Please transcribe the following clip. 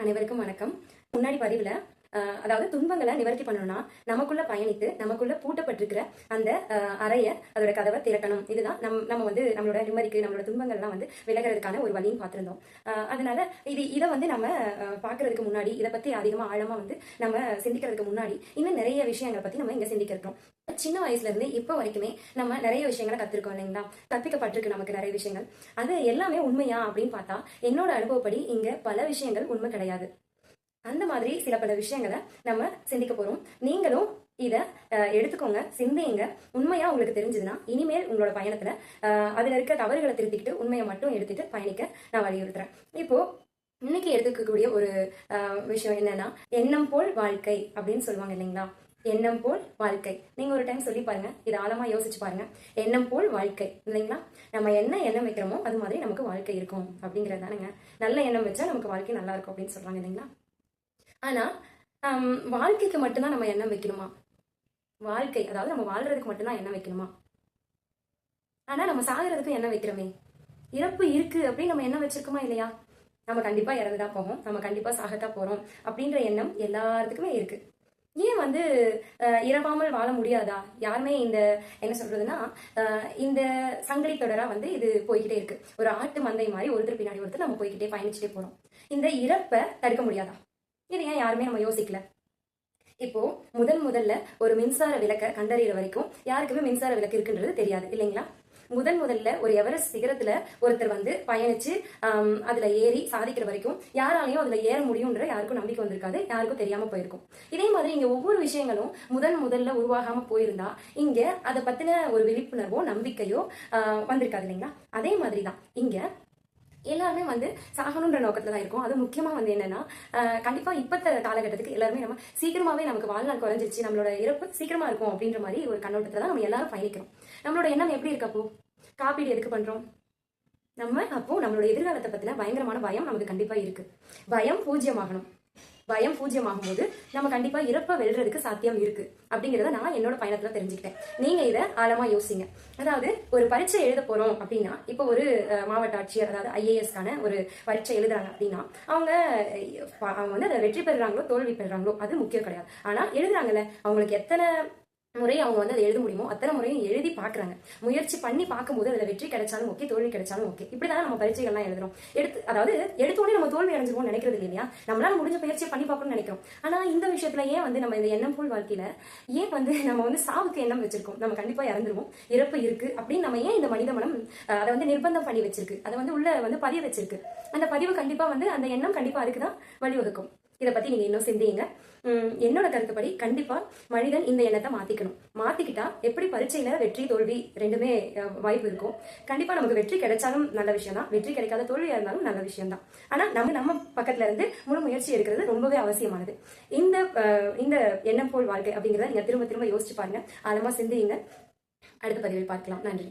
அனைவருக்கும் வணக்கம். முன்னாடி பதிவுல அதாவது துன்பங்களை நிவர்த்தி பண்ணணும்னா நமக்குள்ள பயணித்து நமக்குள்ள பூட்டப்பட்டிருக்கிற அந்த அறைய அதோட கதவை திறக்கணும். இதுதான் நம்ம வந்து நம்மளோட நிம்மதிக்கு நம்மளோட துன்பங்கள்லாம் வந்து விலகிறதுக்கான ஒரு வழின்னு பார்த்திருந்தோம். அதனால இதை வந்து நம்ம பாக்குறதுக்கு முன்னாடி இதை பத்தி அதிகமா ஆழமா வந்து நம்ம சிந்திக்கிறதுக்கு முன்னாடி இன்னும் நிறைய விஷயங்களை பத்தி நம்ம இங்க சிந்திக்க இருக்கோம். சின்ன வயசுல இருந்து இப்ப வரைக்குமே நம்ம நிறைய விஷயங்களை கத்திருக்கோம் இல்லைங்களா? கற்பிக்கப்பட்டிருக்கு நமக்கு நிறைய விஷயங்கள். அது எல்லாமே உண்மையா அப்படின்னு பார்த்தா என்னோட அனுபவப்படி இங்க பல விஷயங்கள் உண்மை கிடையாது. அந்த மாதிரி சில பல விஷயங்களை நம்ம சிந்திக்க போறோம். நீங்களும் இத எடுத்துக்கோங்க, சிந்திங்க. உண்மையா உங்களுக்கு தெரிஞ்சதுன்னா இனிமேல் உங்களோட பயணத்துல அதுல இருக்க தவறுகளை திருத்திக்கிட்டு உண்மையை மட்டும் எடுத்துட்டு பயணிக்க நான் வலியுறுத்துறேன். இப்போ இன்னைக்கு எடுத்துக்கக்கூடிய ஒரு விஷயம் என்னன்னா, எண்ணம் போல் வாழ்க்கை அப்படின்னு சொல்லுவாங்க இல்லைங்களா? எண்ணம் போல் வாழ்க்கை. நீங்க ஒரு டைம் சொல்லி பாருங்க, இதை ஆழமா யோசிச்சு பாருங்க. எண்ணம் போல் வாழ்க்கை இல்லைங்களா? நம்ம என்ன எண்ணம் வைக்கிறோமோ அது மாதிரி நமக்கு வாழ்க்கை இருக்கும் அப்படிங்கிறது தானுங்க. நல்ல எண்ணம் வச்சா நமக்கு வாழ்க்கை நல்லா இருக்கும் அப்படின்னு சொல்றாங்க இல்லைங்களா? ஆனா வாழ்க்கைக்கு மட்டும்தான் நம்ம எண்ணம் வைக்கணுமா? வாழ்க்கை அதாவது நம்ம வாழ்றதுக்கு மட்டும்தான் எண்ணம் வைக்கணுமா? ஆனா நம்ம சாகிறதுக்கும் எண்ணம் வைக்கிறோமே. இறப்பு இருக்கு அப்படின்னு நம்ம எண்ணம் வச்சிருக்கோமா இல்லையா? நம்ம கண்டிப்பா இறந்துதான் போவோம், நம்ம கண்டிப்பா சாகத்தான் போறோம் அப்படின்ற எண்ணம் எல்லாத்துக்குமே இருக்கு. ஏன் வந்து இறவாமல் வாழ முடியாதா? யாருமே இந்த என்ன சொல்றதுன்னா இந்த சங்கிலி தொடரா வந்து இது போய்கிட்டே இருக்கு. ஒரு ஆட்டு மந்தை மாதிரி ஒருத்தர் பின்னாடி ஒருத்தர் நம்ம போய்கிட்டே பயணிச்சுட்டே போறோம். இந்த இறப்பை தடுக்க முடியாதா? இது ஏன் யாருமே நம்ம யோசிக்கல? இப்போ முதல்ல ஒரு மின்சார விளக்க கண்டறிகிற வரைக்கும் யாருக்குமே மின்சார விளக்கு இருக்குன்றது தெரியாது இல்லைங்களா? முதல்ல ஒரு எவரெஸ்ட் சிகரத்துல ஒருத்தர் வந்து பயணிச்சு அதுல ஏறி சாதிக்கிற வரைக்கும் யாராலையும் அதுல ஏற முடியும்ன்ற யாருக்கும் நம்பிக்கை வந்திருக்காது, யாருக்கும் தெரியாம போயிருக்கும். இதே மாதிரி இங்க ஒவ்வொரு விஷயங்களும் முதல்ல உருவாகாம போயிருந்தா இங்க அதை பத்தின ஒரு விழிப்புணர்வோ நம்பிக்கையோ வந்திருக்காது இல்லைங்களா? அதே மாதிரிதான் இங்க எல்லாருமே வந்து சாகணுன்ற நோக்கத்துல தான் இருக்கும். அது முக்கியமா வந்து என்னன்னா கண்டிப்பா இப்பத்த காலகட்டத்துக்கு எல்லாருமே நம்ம சீக்கிரமாவே நமக்கு வாழ்நாள் குறைஞ்சிருச்சு, நம்மளோட இறப்பு சீக்கிரமா இருக்கும் அப்படின்ற மாதிரி ஒரு கண்ணோட்டத்துல தான் நம்ம எல்லாரும் பயணிக்கிறோம். நம்மளோட எண்ணம் எப்படி இருக்கு? அப்போ காப்பீடு எதுக்கு பண்றோம்? அப்போ நம்மளோட எதிர்காலத்தை பத்தின பயங்கரமான பயம் நமக்கு கண்டிப்பா இருக்கு. பயம் பூஜ்யமாகணும். பயம் பூஜ்யமாகும் போது நம்ம கண்டிப்பா இறப்ப வெல்றதுக்கு சாத்தியம் இருக்கு அப்படிங்கறத நான் என்னோட பயணத்துல தெரிஞ்சுக்கிட்டேன். நீங்க இதை ஆழமா யோசிங்க. அதாவது ஒரு பரீட்சை எழுத போறோம் அப்படின்னா, இப்போ ஒரு மாவட்ட ஆட்சியர் அதாவது IAS-க்கான ஒரு பரீட்சை எழுதுறாங்க அப்படின்னா அவங்க வந்து அதை வெற்றி பெறுறாங்களோ தோல்வி பெறுறாங்களோ அது முக்கியம் கிடையாது. ஆனா எழுதுறாங்கல்ல, அவங்களுக்கு எத்தனை முறை அவங்க வந்து அதை எழுத முடியுமோ அத்தனை முறையும் எழுதி பாக்குறாங்க. முயற்சி பண்ணி பார்க்கும்போது அதுல வெற்றி கிடைச்சாலும் ஓகே, தோல்வி கிடைச்சாலும் ஓகே. இப்படிதான் நம்ம பரீட்சைகள்லாம் எழுதுறோம். அதாவது எடுத்தோடனே நம்ம தோல்வி அடைஞ்சிருவோம் நினைக்கிறது இல்லையா? நம்மளால முடிஞ்ச பயிற்சியை பண்ணி பார்க்கணும்னு நினைக்கிறோம். ஆனா இந்த விஷயத்துல ஏன் வந்து நம்ம இந்த எண்ணம் போல் வாழ்க்கையில ஏன் வந்து நம்ம வந்து சாவுக்கு எண்ணம் வச்சிருக்கோம்? நம்ம கண்டிப்பா இறந்துருவோம், இறப்பு இருக்கு அப்படின்னு நம்ம ஏன் இந்த மனித மனம் அதை வந்து நிர்பந்தம் பண்ணி வச்சிருக்கு, அதை வந்து உள்ள வந்து பதிவு வச்சிருக்கு. அந்த பதிவு கண்டிப்பா வந்து அந்த எண்ணம் கண்டிப்பா அதுக்குதான் வழிவகுக்கும். இதை பத்தி நீங்க இன்னும் சிந்திங்க. என்னோட கருத்துப்படி கண்டிப்பா மனிதன் இந்த எண்ணத்தை மாத்திக்கிட்டா எப்படி பரீட்சையில வெற்றி தோல்வி ரெண்டுமே வாய்ப்பு இருக்கும். கண்டிப்பா நமக்கு வெற்றி கிடைச்சாலும் நல்ல விஷயம் தான், வெற்றி கிடைக்காத தோல்வியா இருந்தாலும் நல்ல விஷயம் தான். ஆனா நம்ம பக்கத்துல இருந்து முழு முயற்சி எடுக்கிறது ரொம்பவே அவசியமானது. இந்த எண்ணம் போல் வாழ்க்கை அப்படிங்கிறத நீங்க திரும்ப யோசிச்சு பாருங்க, ஆழமா சிந்திங்க. அடுத்த பதிவில் பார்க்கலாம். நன்றி.